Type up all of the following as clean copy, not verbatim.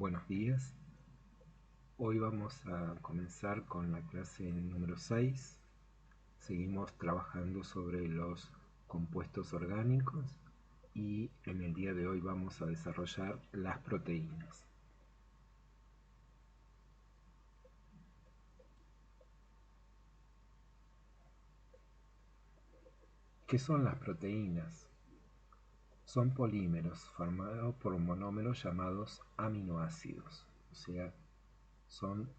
Buenos días. Hoy vamos a comenzar con la clase número 6. Seguimos trabajando sobre los compuestos orgánicos y en el día de hoy vamos a desarrollar las proteínas. ¿Qué son las proteínas? Son polímeros formados por monómeros llamados aminoácidos, o sea, son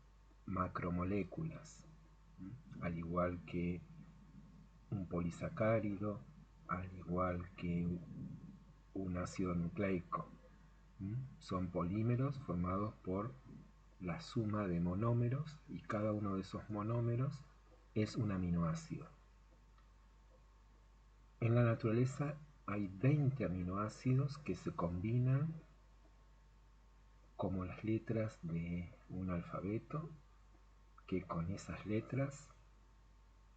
macromoléculas, al igual que un polisacárido, al igual que un ácido nucleico. Son polímeros formados por la suma de monómeros y cada uno de esos monómeros es un aminoácido. En la naturaleza hay 20 aminoácidos que se combinan como las letras de un alfabeto, que con esas letras,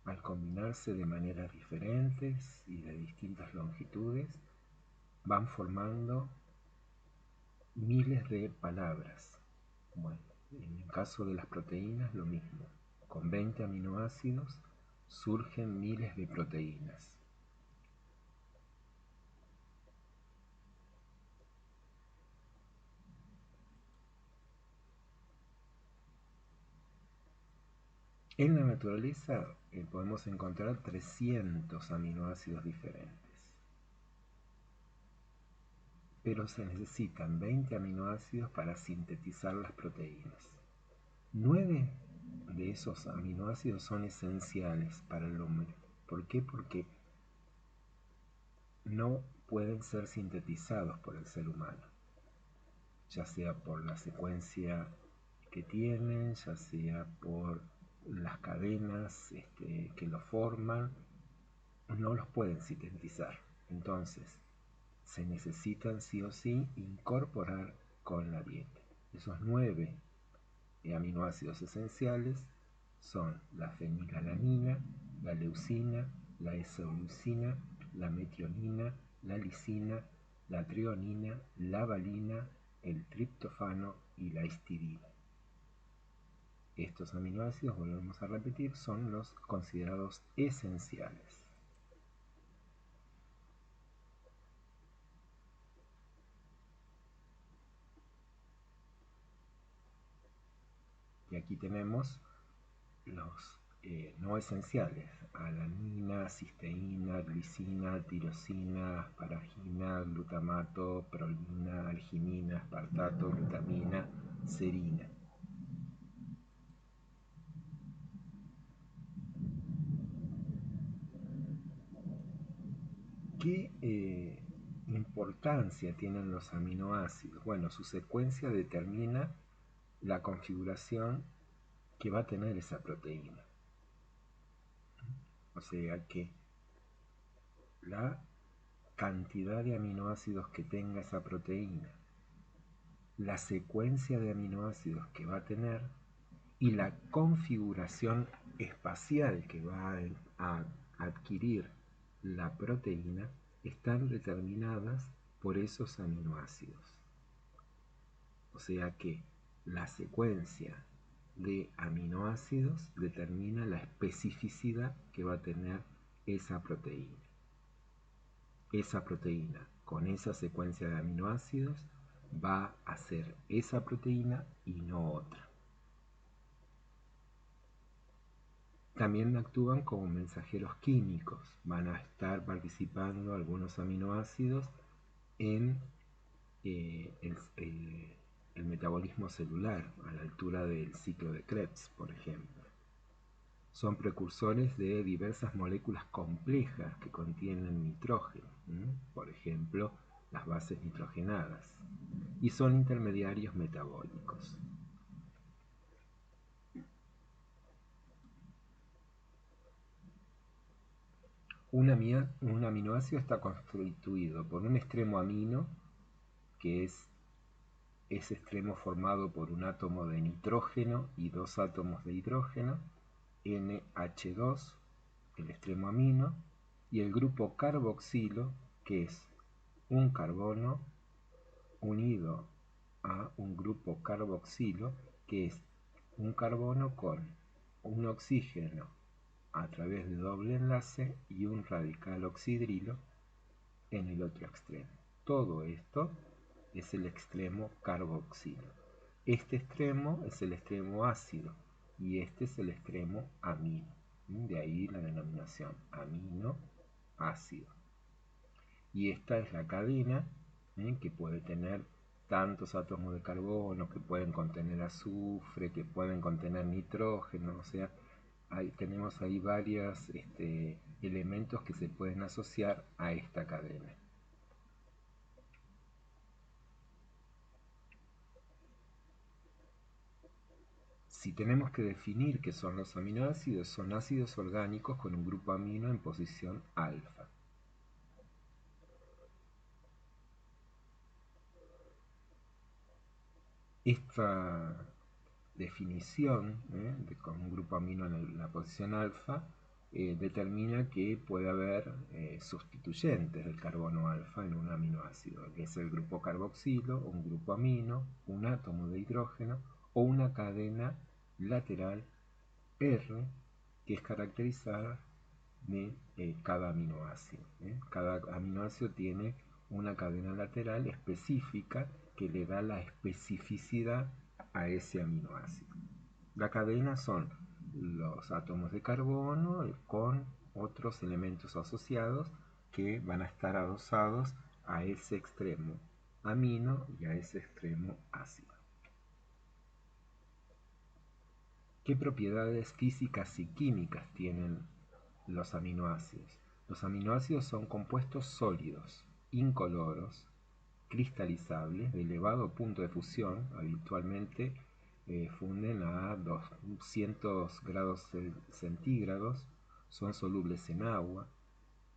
al combinarse de maneras diferentes y de distintas longitudes, van formando miles de palabras. Bueno, en el caso de las proteínas lo mismo. Con 20 aminoácidos surgen miles de proteínas. En la naturaleza podemos encontrar 300 aminoácidos diferentes. Pero se necesitan 20 aminoácidos para sintetizar las proteínas. 9 de esos aminoácidos son esenciales para el hombre. ¿Por qué? Porque no pueden ser sintetizados por el ser humano, ya sea por la secuencia que tienen, ya sea por las cadenas que lo forman, no los pueden sintetizar. Entonces, se necesitan sí o sí incorporar con la dieta. Esos 9 aminoácidos esenciales son la fenilalanina, la leucina, la isoleucina, la metionina, la lisina, la treonina, la valina, el triptofano y la histidina. Estos aminoácidos, volvemos a repetir, son los considerados esenciales. Y aquí tenemos los no esenciales: alanina, cisteína, glicina, tirosina, asparagina, glutamato, prolina, arginina, aspartato, glutamina, serina. ¿Qué importancia tienen los aminoácidos? Bueno, su secuencia determina la configuración que va a tener esa proteína. O sea que la cantidad de aminoácidos que tenga esa proteína, la secuencia de aminoácidos que va a tener y la configuración espacial que va a adquirir la proteína están determinadas por esos aminoácidos. O sea que la secuencia de aminoácidos determina la especificidad que va a tener esa proteína. Esa proteína con esa secuencia de aminoácidos va a ser esa proteína y no otra. También actúan como mensajeros químicos. Van a estar participando algunos aminoácidos en el metabolismo celular, a la altura del ciclo de Krebs, por ejemplo. Son precursores de diversas moléculas complejas que contienen nitrógeno, por ejemplo, las bases nitrogenadas, y son intermediarios metabólicos. Un aminoácido está constituido por un extremo amino, que es ese extremo formado por un átomo de nitrógeno y dos átomos de hidrógeno, NH2, el extremo amino, y el grupo carboxilo, que es un carbono unido a un grupo carboxilo, que es un carbono con un oxígeno a través de doble enlace y un radical oxidrilo en el otro extremo. Todo esto es el extremo carboxilo. Este extremo es el extremo ácido y este es el extremo amino. De ahí la denominación amino-ácido. Y esta es la cadena que puede tener tantos átomos de carbono, que pueden contener azufre, que pueden contener nitrógeno, o sea, tenemos ahí varios elementos que se pueden asociar a esta cadena. Si tenemos que definir qué son los aminoácidos, son ácidos orgánicos con un grupo amino en posición alfa. Esta definición con un grupo amino en la posición alfa determina que puede haber sustituyentes del carbono alfa en un aminoácido, que es el grupo carboxilo, un grupo amino, un átomo de hidrógeno o una cadena lateral R, que es caracterizada de cada aminoácido. Cada aminoácido tiene una cadena lateral específica que le da la especificidad a ese aminoácido. La cadena son los átomos de carbono con otros elementos asociados que van a estar adosados a ese extremo amino y a ese extremo ácido. ¿Qué propiedades físicas y químicas tienen los aminoácidos? Los aminoácidos son compuestos sólidos, incoloros, cristalizables, de elevado punto de fusión, habitualmente funden a 200 grados centígrados, son solubles en agua,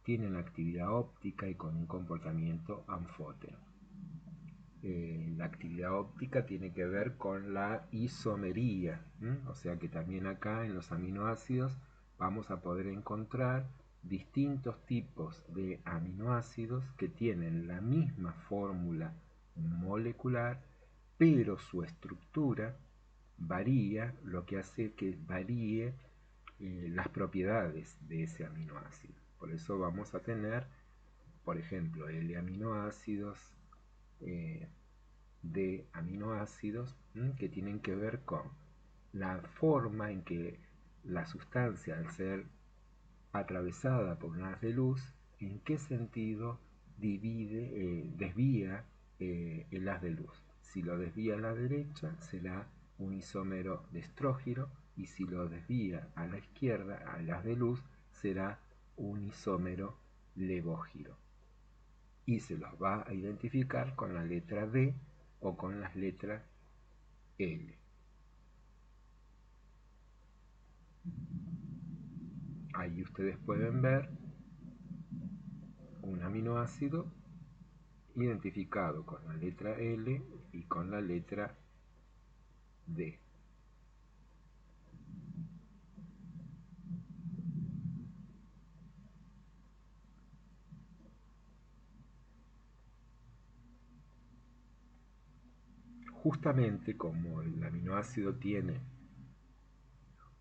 tienen actividad óptica y con un comportamiento anfótero. La actividad óptica tiene que ver con la isomería, o sea que también acá en los aminoácidos vamos a poder encontrar distintos tipos de aminoácidos que tienen la misma fórmula molecular, pero su estructura varía, lo que hace que varíe las propiedades de ese aminoácido. Por eso vamos a tener, por ejemplo, L-aminoácidos, de aminoácidos que tienen que ver con la forma en que la sustancia, al ser atravesada por un haz de luz, en qué sentido desvía el haz de luz. Si lo desvía a la derecha será un isómero de estrógiro, y si lo desvía a la izquierda al haz de luz será un isómero levógiro. Y se los va a identificar con la letra D o con las letras L. Ahí ustedes pueden ver un aminoácido identificado con la letra L y con la letra D. Justamente como el aminoácido tiene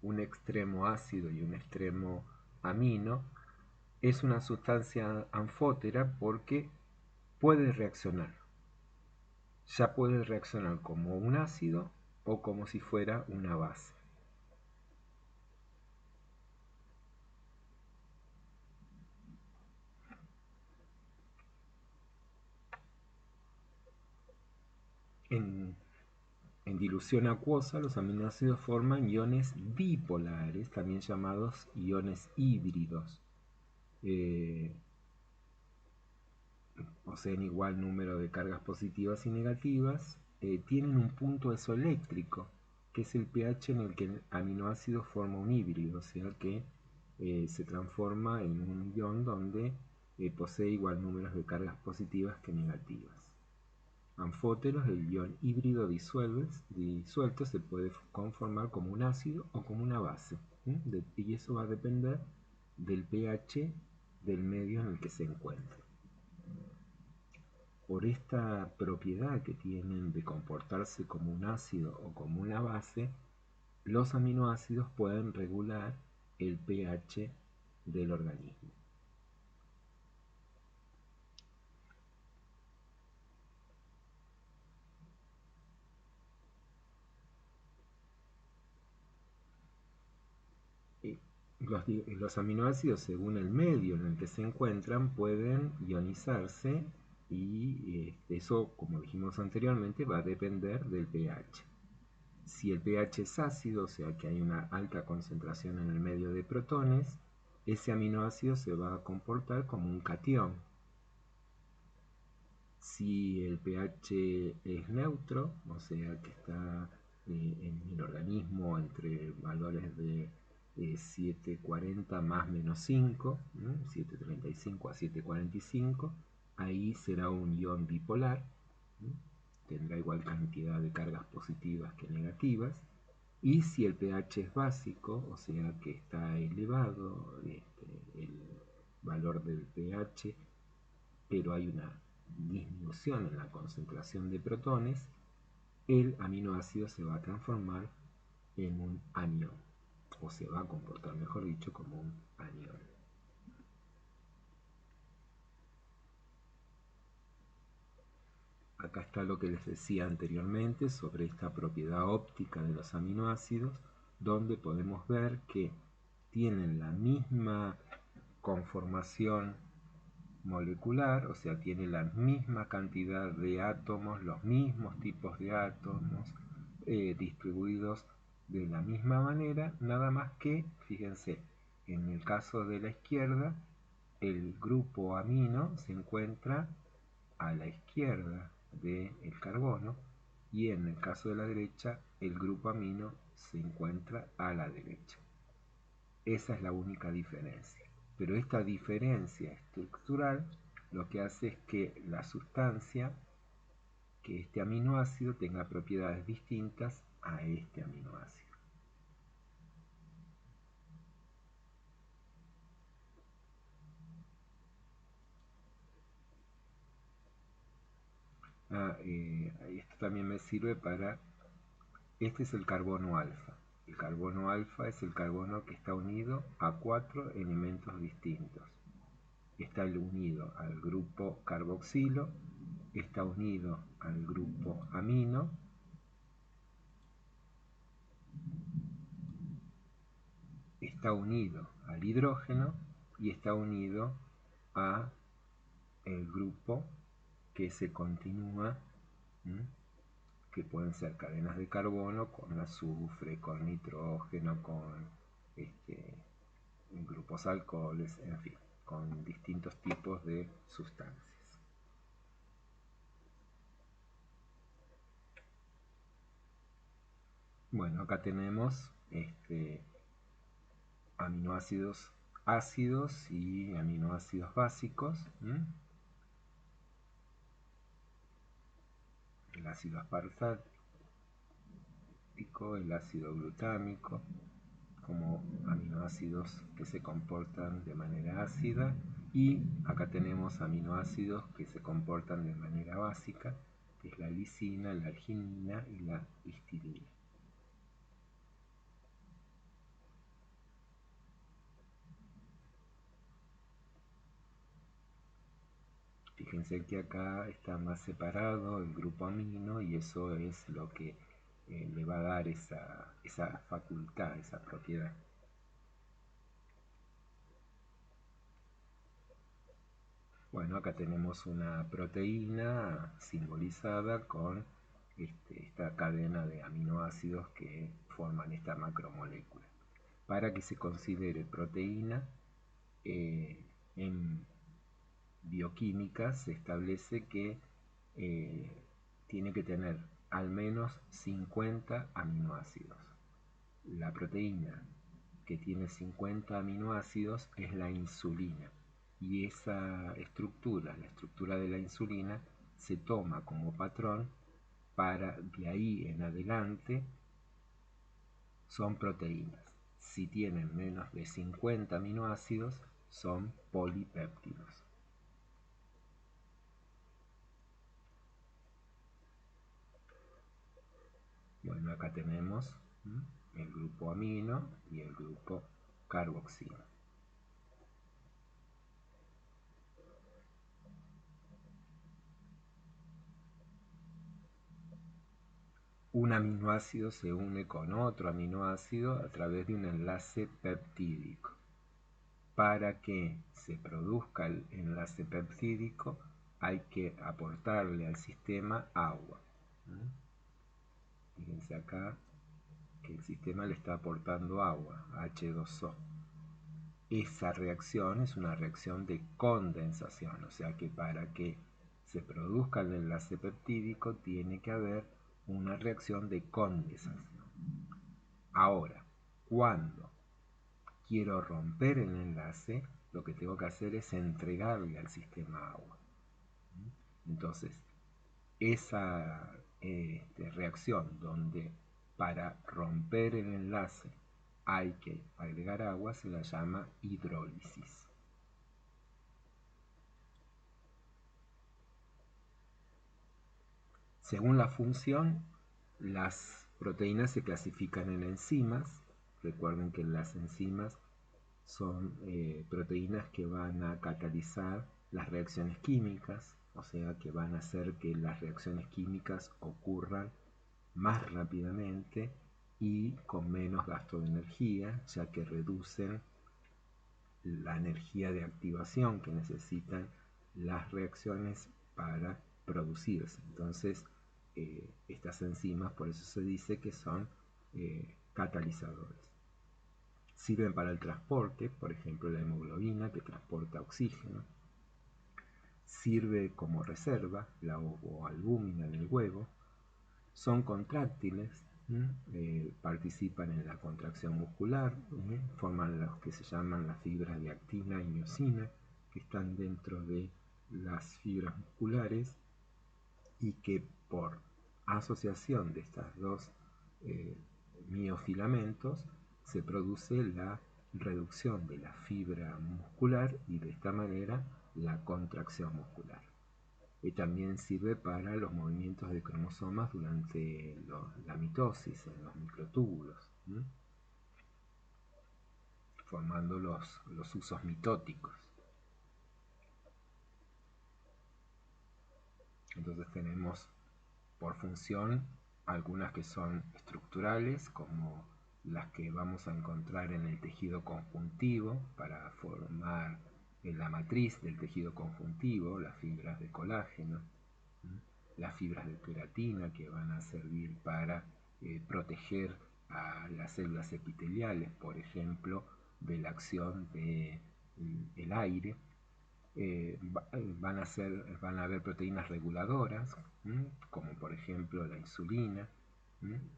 un extremo ácido y un extremo amino, es una sustancia anfótera porque puede reaccionar. Ya puede reaccionar como un ácido o como si fuera una base. En dilución acuosa, los aminoácidos forman iones bipolares, también llamados iones híbridos. Poseen igual número de cargas positivas y negativas, tienen un punto isoeléctrico, que es el pH en el que el aminoácido forma un híbrido, o sea que se transforma en un ion donde posee igual números de cargas positivas que negativas. Anfóteros, el ion híbrido disuelto se puede conformar como un ácido o como una base, y eso va a depender del pH del medio en el que se encuentre. por esta propiedad que tienen de comportarse como un ácido o como una base, los aminoácidos pueden regular el pH del organismo. Los aminoácidos, según el medio en el que se encuentran, pueden ionizarse y eso, como dijimos anteriormente, va a depender del pH. Si el pH es ácido, o sea que hay una alta concentración en el medio de protones, ese aminoácido se va a comportar como un catión. Si el pH es neutro, o sea que está en el organismo entre valores de 740 más menos 5, ¿no? 735 a 745, ahí será un ion bipolar, ¿no? Tendrá igual cantidad de cargas positivas que negativas. Y si el pH es básico, o sea que está elevado el valor del pH, pero hay una disminución en la concentración de protones, el aminoácido se va a transformar en un anión, o se va a comportar, mejor dicho, como un anión. Acá está lo que les decía anteriormente sobre esta propiedad óptica de los aminoácidos, donde podemos ver que tienen la misma conformación molecular, o sea, tiene la misma cantidad de átomos, los mismos tipos de átomos, distribuidos de la misma manera, nada más que, fíjense, en el caso de la izquierda, el grupo amino se encuentra a la izquierda del carbono y en el caso de la derecha, el grupo amino se encuentra a la derecha. Esa es la única diferencia. Pero esta diferencia estructural lo que hace es que la sustancia, que este aminoácido tenga propiedades distintas a este aminoácido. Esto también me sirve para... Este es el carbono alfa. El carbono alfa es el carbono que está unido a 4 elementos distintos. Está unido al grupo carboxilo, está unido al grupo amino, está unido al hidrógeno y está unido a el grupo que se continúa, que pueden ser cadenas de carbono con azufre, con nitrógeno, con grupos alcoholes, en fin, con distintos tipos de sustancias. Bueno, acá tenemos aminoácidos ácidos y aminoácidos básicos. El ácido aspartático, el ácido glutámico, como aminoácidos que se comportan de manera ácida, y acá tenemos aminoácidos que se comportan de manera básica, que es la lisina, la arginina y la histidina. Fíjense que acá está más separado el grupo amino y eso es lo que le va a dar esa facultad, esa propiedad. Bueno, acá tenemos una proteína simbolizada con esta cadena de aminoácidos que forman esta macromolécula. Para que se considere proteína, en bioquímica se establece que tiene que tener al menos 50 aminoácidos. La proteína que tiene 50 aminoácidos es la insulina. Y esa estructura, la estructura de la insulina, se toma como patrón para de ahí en adelante son proteínas. Si tienen menos de 50 aminoácidos, son polipéptidos. Acá tenemos el grupo amino y el grupo carboxilo. Un aminoácido se une con otro aminoácido a través de un enlace peptídico. Para que se produzca el enlace peptídico hay que aportarle al sistema agua. Fíjense acá que el sistema le está aportando agua, H2O. Esa reacción es una reacción de condensación, o sea que para que se produzca el enlace peptídico tiene que haber una reacción de condensación. Ahora, cuando quiero romper el enlace, lo que tengo que hacer es entregarle al sistema agua. Entonces, esa reacción donde para romper el enlace hay que agregar agua se la llama hidrólisis. Según la función, las proteínas se clasifican en enzimas. Recuerden que las enzimas son proteínas que van a catalizar las reacciones químicas, o sea que van a hacer que las reacciones químicas ocurran más rápidamente y con menos gasto de energía, ya que reducen la energía de activación que necesitan las reacciones para producirse. Entonces, estas enzimas, por eso se dice que son catalizadores. Sirven para el transporte, por ejemplo la hemoglobina que transporta oxígeno. Sirve como reserva, la ovoalbúmina en el huevo. Son contráctiles, participan en la contracción muscular, forman lo que se llaman las fibras de actina y miosina, que están dentro de las fibras musculares y que por asociación de estas dos miofilamentos se produce la reducción de la fibra muscular y de esta manera la contracción muscular. También sirve para los movimientos de cromosomas durante la mitosis en los microtúbulos, formando los usos mitóticos. Entonces tenemos por función algunas que son estructurales, como las que vamos a encontrar en el tejido conjuntivo para formar la matriz del tejido conjuntivo, las fibras de colágeno, las fibras de queratina que van a servir para proteger a las células epiteliales, por ejemplo, de la acción del aire. Van a haber proteínas reguladoras, como por ejemplo la insulina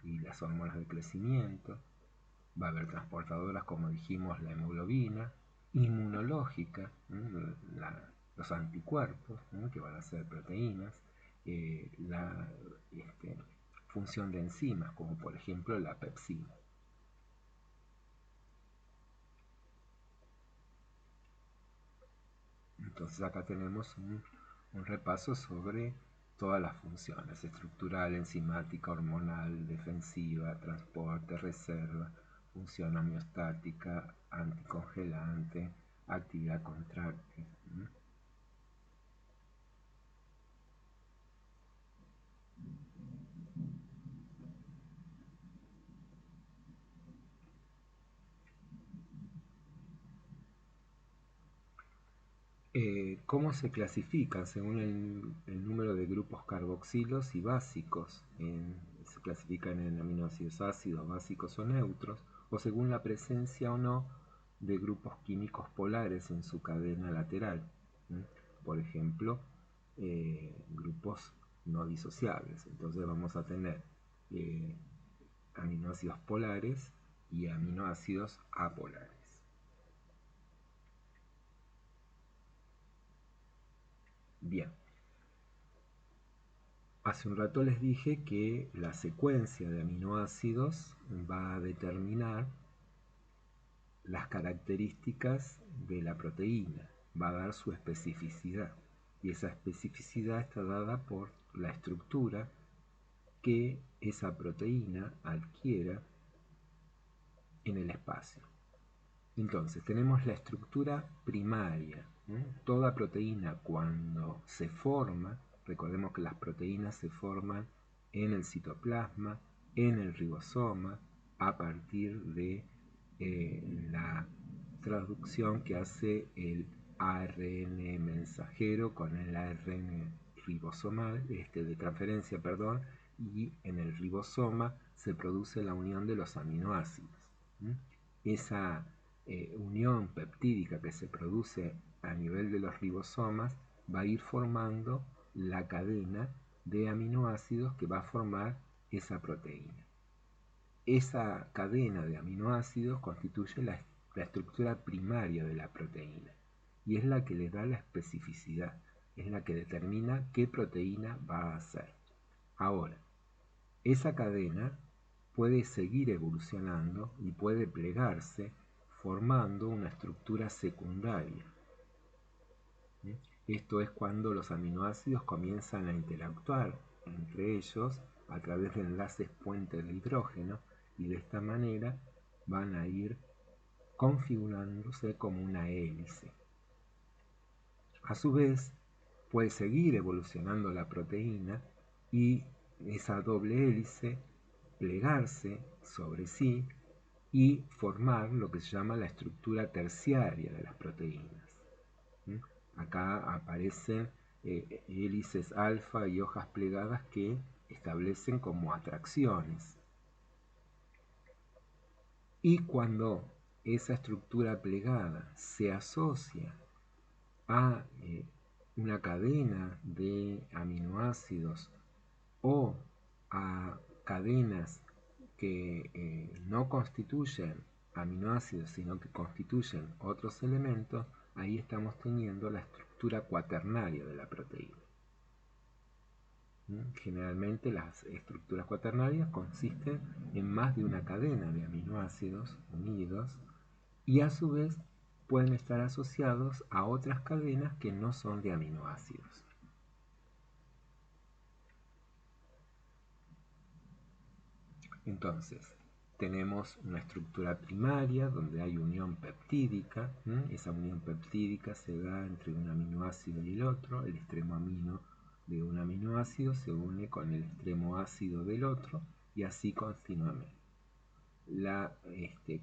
y las hormonas de crecimiento. Va a haber transportadoras, como dijimos, la hemoglobina, inmunológica, los anticuerpos, que van a ser proteínas, la función de enzimas, como por ejemplo la pepsina. Entonces acá tenemos un repaso sobre todas las funciones: estructural, enzimática, hormonal, defensiva, transporte, reserva, función homeostática, anticongelante, actividad contráctil. ¿Cómo se clasifican? Según el número de grupos carboxilos y básicos. Se clasifican en aminoácidos ácidos, básicos o neutros, o según la presencia o no de grupos químicos polares en su cadena lateral. Por ejemplo, grupos no disociables. Entonces vamos a tener aminoácidos polares y aminoácidos apolares. Bien, hace un rato les dije que la secuencia de aminoácidos va a determinar las características de la proteína, va a dar su especificidad, y esa especificidad está dada por la estructura que esa proteína adquiera en el espacio. Entonces tenemos la estructura primaria. Toda proteína cuando se forma, recordemos que las proteínas se forman en el citoplasma, en el ribosoma, a partir de la traducción que hace el ARN mensajero con el ARN ribosomal, de transferencia, perdón, y en el ribosoma se produce la unión de los aminoácidos. Esa unión peptídica que se produce a nivel de los ribosomas va a ir formando la cadena de aminoácidos que va a formar esa proteína. Esa cadena de aminoácidos constituye la estructura primaria de la proteína y es la que le da la especificidad, es la que determina qué proteína va a ser. Ahora, esa cadena puede seguir evolucionando y puede plegarse formando una estructura secundaria. Esto es cuando los aminoácidos comienzan a interactuar entre ellos a través de enlaces puente de hidrógeno y de esta manera van a ir configurándose como una hélice. A su vez, puede seguir evolucionando la proteína y esa doble hélice plegarse sobre sí y formar lo que se llama la estructura terciaria de las proteínas. Acá aparecen hélices alfa y hojas plegadas que establecen como atracciones. Y cuando esa estructura plegada se asocia a una cadena de aminoácidos o a cadenas que no constituyen aminoácidos, sino que constituyen otros elementos, ahí estamos teniendo la estructura cuaternaria de la proteína. Generalmente las estructuras cuaternarias consisten en más de una cadena de aminoácidos unidos y a su vez pueden estar asociados a otras cadenas que no son de aminoácidos. Entonces, tenemos una estructura primaria donde hay unión peptídica. Esa unión peptídica se da entre un aminoácido y el otro. El extremo amino de un aminoácido se une con el extremo ácido del otro y así continuamente. La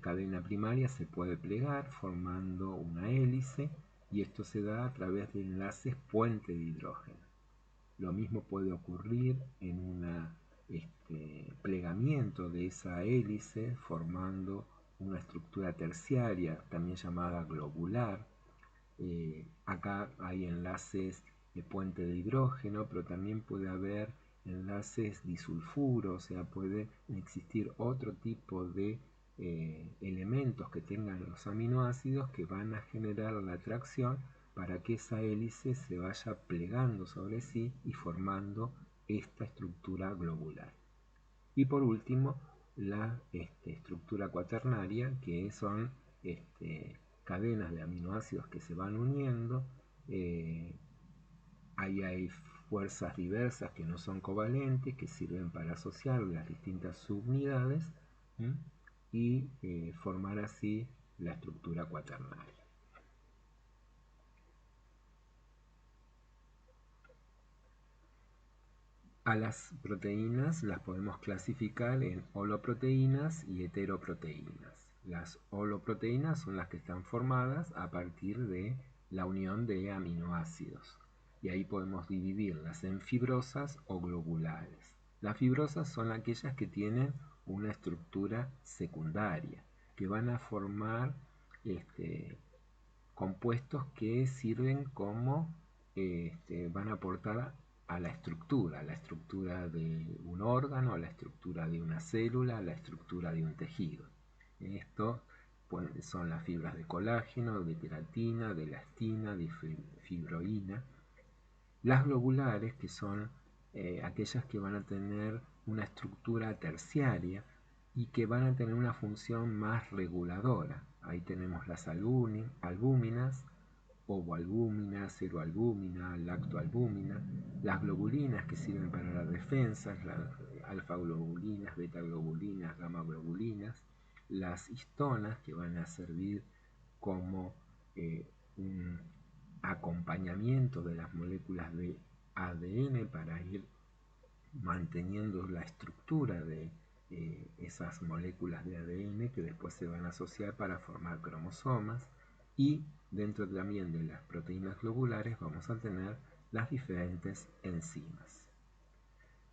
cadena primaria se puede plegar formando una hélice y esto se da a través de enlaces puente de hidrógeno. Lo mismo puede ocurrir en un plegamiento de esa hélice formando una estructura terciaria, también llamada globular. Acá hay enlaces de puente de hidrógeno, pero también puede haber enlaces disulfuro, o sea, puede existir otro tipo de elementos que tengan los aminoácidos que van a generar la atracción para que esa hélice se vaya plegando sobre sí y formando esta estructura globular. Y por último, la estructura cuaternaria, que son cadenas de aminoácidos que se van uniendo. Ahí hay fuerzas diversas que no son covalentes, que sirven para asociar las distintas subunidades y formar así la estructura cuaternaria. A las proteínas las podemos clasificar en holoproteínas y heteroproteínas. Las holoproteínas son las que están formadas a partir de la unión de aminoácidos. Y ahí podemos dividirlas en fibrosas o globulares. Las fibrosas son aquellas que tienen una estructura secundaria, que van a formar compuestos que sirven como, van a aportar a la estructura de un órgano, a la estructura de una célula, a la estructura de un tejido. Esto son las fibras de colágeno, de queratina, de elastina, de fibroína. Las globulares, que son aquellas que van a tener una estructura terciaria y que van a tener una función más reguladora. Ahí tenemos las albúminas, ovoalbúmina, ceroalbúmina, lactoalbúmina, las globulinas que sirven para la defensa, la alfa-globulinas, beta-globulinas, gamma-globulinas, las histonas que van a servir como un acompañamiento de las moléculas de ADN para ir manteniendo la estructura de esas moléculas de ADN que después se van a asociar para formar cromosomas, y dentro también de las proteínas globulares vamos a tener las diferentes enzimas.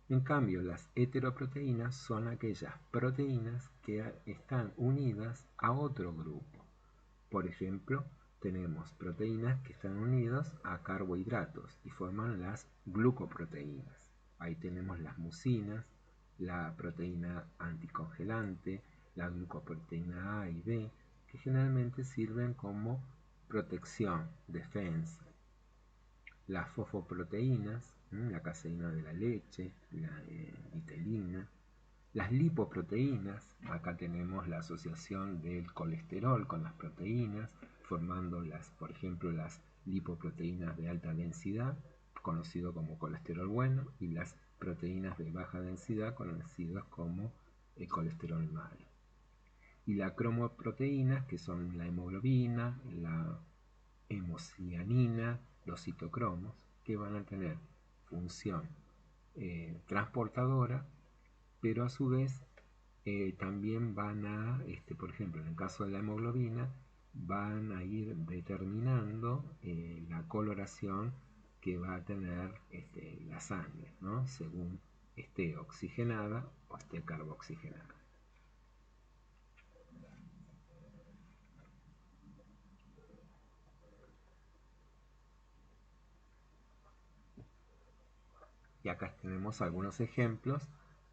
En cambio, las heteroproteínas son aquellas proteínas que están unidas a otro grupo. Por ejemplo, tenemos proteínas que están unidas a carbohidratos y forman las glucoproteínas. Ahí tenemos las mucinas, la proteína anticongelante, la glucoproteína A y B, que generalmente sirven como protección, defensa. Las fosfoproteínas, la caseína de la leche, la vitelina. Las lipoproteínas, acá tenemos la asociación del colesterol con las proteínas, formando por ejemplo, las lipoproteínas de alta densidad, conocido como colesterol bueno, y las proteínas de baja densidad, conocidas como colesterol malo. Y las cromoproteínas, que son la hemoglobina, la hemocianina, los citocromos, que van a tener función transportadora, pero a su vez también van a, por ejemplo, en el caso de la hemoglobina, van a ir determinando la coloración que va a tener la sangre, ¿no? Según esté oxigenada o esté carboxigenada. Y acá tenemos algunos ejemplos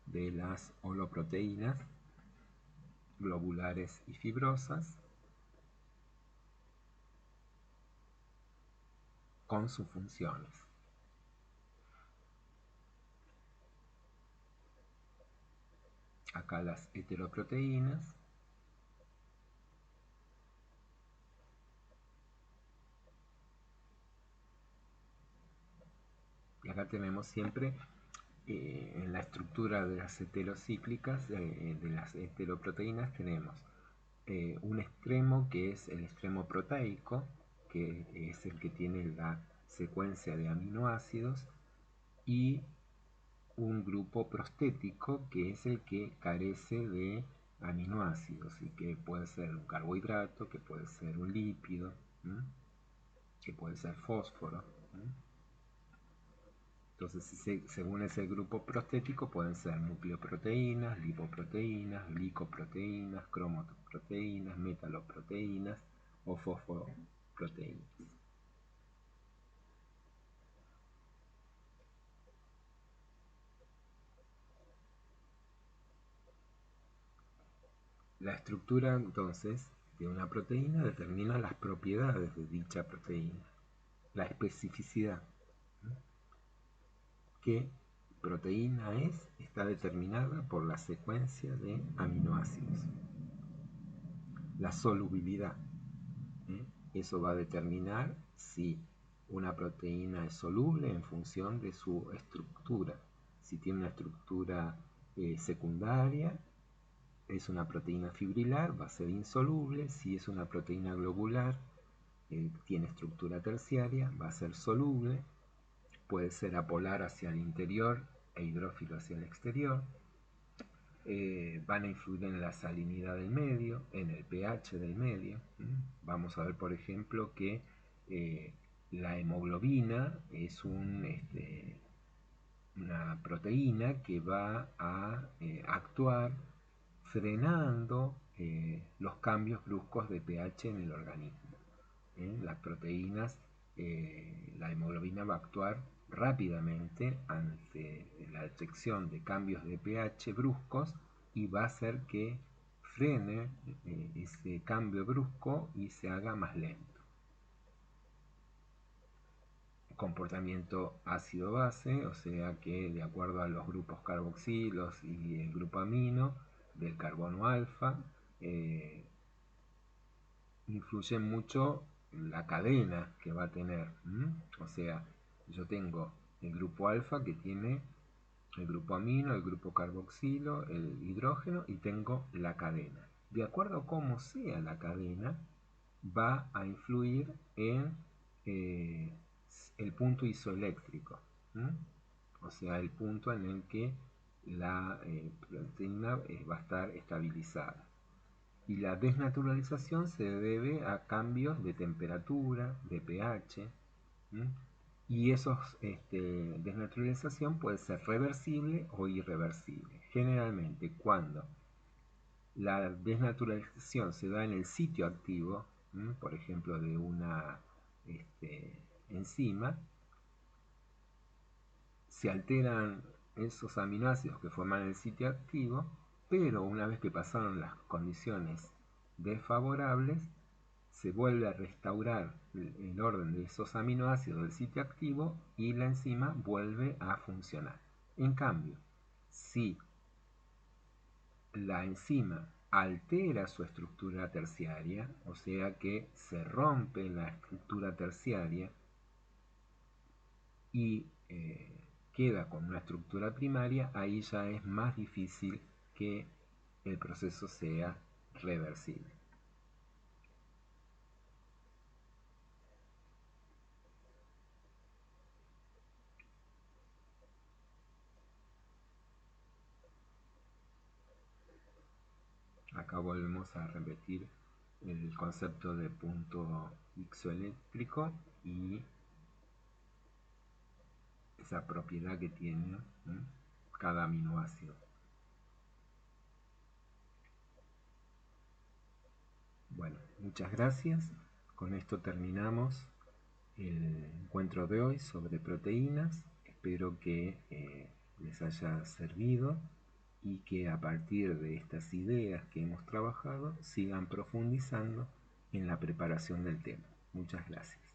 de las holoproteínas globulares y fibrosas con sus funciones. Acá las heteroproteínas, y acá tenemos siempre en la estructura de las heterocíclicas, de las heteroproteínas, tenemos un extremo que es el extremo proteico, que es el que tiene la secuencia de aminoácidos, y un grupo prostético que es el que carece de aminoácidos y que puede ser un carbohidrato, que puede ser un lípido, que puede ser fósforo. Entonces, según ese grupo prostético pueden ser nucleoproteínas, lipoproteínas, glicoproteínas, cromoproteínas, metaloproteínas o fosfoproteínas. La estructura, entonces, de una proteína determina las propiedades de dicha proteína. La especificidad. ¿Qué proteína es? Está determinada por la secuencia de aminoácidos. La solubilidad. Eso va a determinar si una proteína es soluble en función de su estructura. Si tiene una estructura secundaria, es una proteína fibrilar, va a ser insoluble. Si es una proteína globular, tiene estructura terciaria, va a ser soluble. Puede ser apolar hacia el interior e hidrófilo hacia el exterior. Van a influir en la salinidad del medio, en el pH del medio. Vamos a ver, por ejemplo, que la hemoglobina es una proteína que va a actuar frenando los cambios bruscos de pH en el organismo. Las proteínas, la hemoglobina va a actuar rápidamente ante la detección de cambios de pH bruscos y va a hacer que frene ese cambio brusco y se haga más lento. Comportamiento ácido-base, o sea que de acuerdo a los grupos carboxilos y el grupo amino del carbono alfa, influye mucho la cadena que va a tener. O sea, yo tengo el grupo alfa que tiene el grupo amino, el grupo carboxilo, el hidrógeno y tengo la cadena. De acuerdo a cómo sea la cadena, va a influir en el punto isoeléctrico, ¿m? O sea, el punto en el que la proteína va a estar estabilizada. Y la desnaturalización se debe a cambios de temperatura, de pH, ¿m? Y esa desnaturalización puede ser reversible o irreversible. Generalmente, cuando la desnaturalización se da en el sitio activo, por ejemplo, de una enzima, se alteran esos aminoácidos que forman el sitio activo, pero una vez que pasaron las condiciones desfavorables, se vuelve a restaurar el orden de esos aminoácidos del sitio activo y la enzima vuelve a funcionar. En cambio, si la enzima altera su estructura terciaria, o sea que se rompe la estructura terciaria y queda con una estructura primaria, ahí ya es más difícil que el proceso sea reversible. Acá volvemos a repetir el concepto de punto isoeléctrico y esa propiedad que tiene cada aminoácido. Bueno, muchas gracias. Con esto terminamos el encuentro de hoy sobre proteínas. Espero que les haya servido y que a partir de estas ideas que hemos trabajado sigan profundizando en la preparación del tema. Muchas gracias.